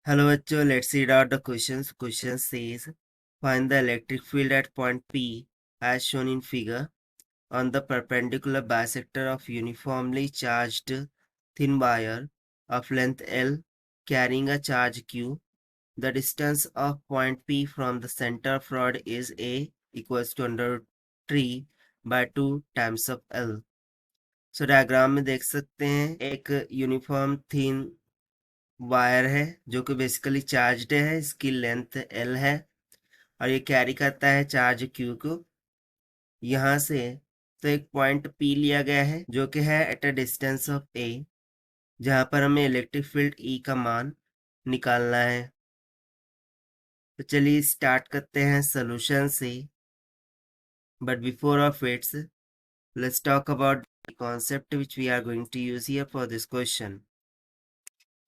Hello बच्चों, let's read out the questions. Question says, find the electric field at point P as shown in figure on the perpendicular bisector of uniformly charged thin wire of length L carrying a charge Q. The distance of point P from the center of rod is A equals to under 3 by 2 times of L. So diagram में देख सकते हैं एक uniform thin wire है जो कि basically charged है। इसकी लेंथ L है और ये कैरी करता है चार्ज Q को यहाँ से। तो एक पॉइंट P लिया गया है जो कि है at a distance of A, जहाँ पर हमें इलेक्ट्रिक फील्ड E का मान निकालना है। तो चलिए स्टार्ट करते हैं सोल्यूशन से। But before of its let's talk about the concept which we are going to use here for this question.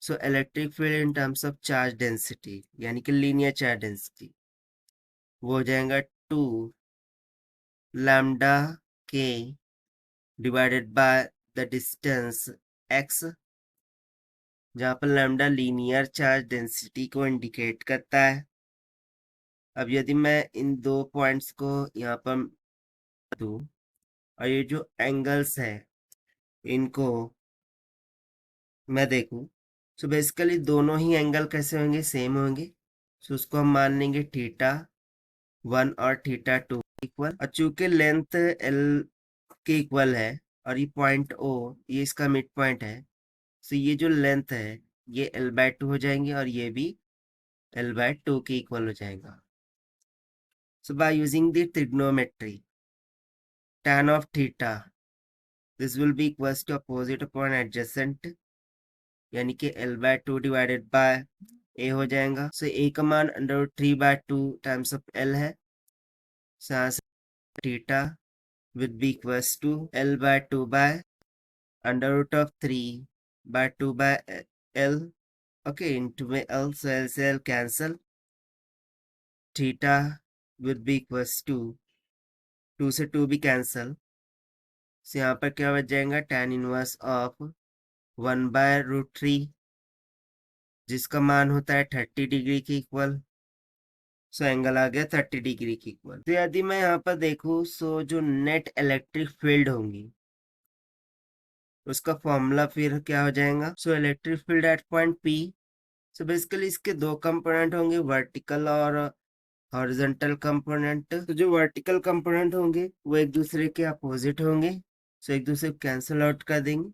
So electric field in terms of charge density यानी कि linear charge density वो हो जाएगा 2 lambda k divided by the distance x, जहाँ पर lambda linear charge density को indicate करता है। अब यदि मैं इन दो पॉइंट्स को यहाँ पर दूँ और ये जो एंगल्स है इनको मैं देखूँ, सो बेसिकली दोनों ही एंगल कैसे होंगे, सेम होंगे। सो उसको हम मान लेंगे θ1 और θ2 इक्वल। और चूंकि लेंथ L के इक्वल है और ये पॉइंट O ये इसका मिड पॉइंट है, सो ये जो लेंथ है ये L/2 हो जाएंगे और ये भी L/2 के इक्वल हो जाएगा। So by using the trigonometry tan of θ this will be equals to opposite upon adjacent, यानी कि L/2 डिवाइडेड बाय A हो जाएगा। सो A का मान √3/2 टाइम्स ऑफ L है। सो यहाँ से θ will be equals to L/2 by √3/2 by L. Okay, into my L, so L से L cancel. θ will be equals to 2 से 2 भी cancel. So यहाँ पर क्या बच जाएगा, tan इनवर्स ऑफ 1/√3 जिसका मान होता है 30 डिग्री के इक्वल। सो एंगल आ गया 30 डिग्री के इक्वल। तो यदि मैं यहाँ पर देखूँ सो जो नेट इलेक्ट्रिक फील्ड होंगी उसका फॉर्मूला फिर क्या हो जाएगा। So electric field eight point P, so basically इसके दो कंपोनेंट होंगे, वर्टिकल और हॉरिजॉन्टल कंपोनेंट। तो जो वर्टिकल कंपोनेंट होंगे वो एक दूसरे के अपोजिट होंगे, सो एक दूसरे को कैंसिल आउट कर देंगे।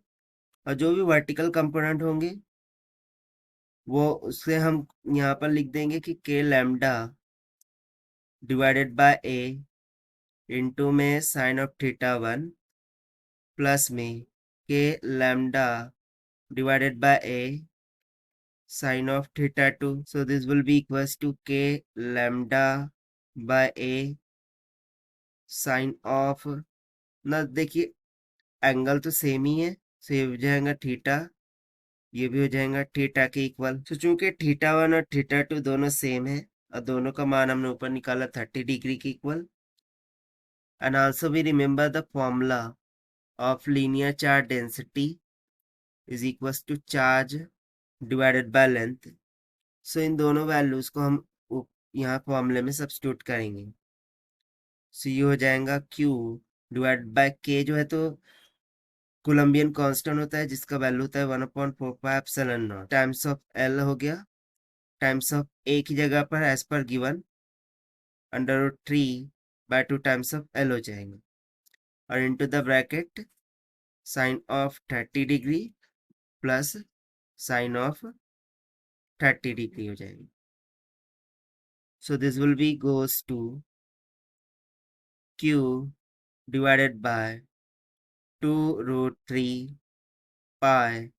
और जो भी वर्टिकल कंपोनेंट होंगे वो उससे हम यहाँ पर लिख देंगे कि k lambda divided by A into में साइन ऑफ θ1 प्लस में k lambda divided by A sin of θ2. So this will be equals to k lambda by A sin of, ना देखिए एंगल तो सेम ही है, so ये हो जाएगा theta, ये भी हो जाएगा थीटा के इक्वल। तो चूंकि θ1 और θ2 दोनों सेम है और दोनों का मान हमने ऊपर निकाला 30 डिग्री के equal. And also we remember the formula of linear charge density is equals to charge divided by length. So इन दोनों वैल्यूज को हम यहाँ फॉर्मूले में सब्स्टिट्यूट करेंगे। सो ये हो जाएगा Q डिवाइड बाय K, जो है तो कोलम्बियन कांस्टेंट होता है जिसका वैल्यू होता है 1/4πε0 टाइम्स ऑफ L हो गया, टाइम्स ऑफ A की जगह पर as per given √3/2 times of L हो जाएगा और into the bracket sine of 30 degree plus sine of 30 degree हो जाएगी। So this will be goes to Q divided by 2√3 pi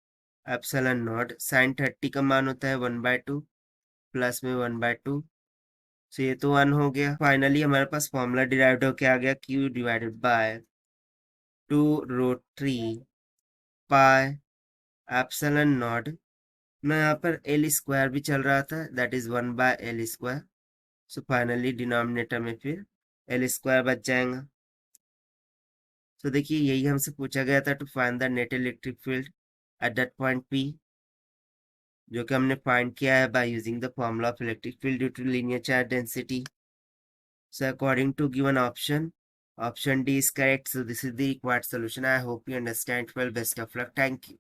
epsilon naught, sine 30 का मान होता है 1/2 प्लस में 1/2, सो ये तो 1 हो गया। फाइनली हमारे पास फॉर्मूला डिराइव्ड होके आ गया Q divided by 2√3 pi epsilon not. ना यहाँ पर L स्क्वायर भी चल रहा था, that is 1/L square. So finally denominator में फिर L स्क्वायर बच जाएगा। तो देखिए यही हमसे पूछा गया था, to find the net electric field at that point P। जो कि हमने फाइंड किया है by using the formula of electric field due to linear charge density. So according to given option D is correct. So this is the required solution. I hope you understand well. Best of luck. Thank you.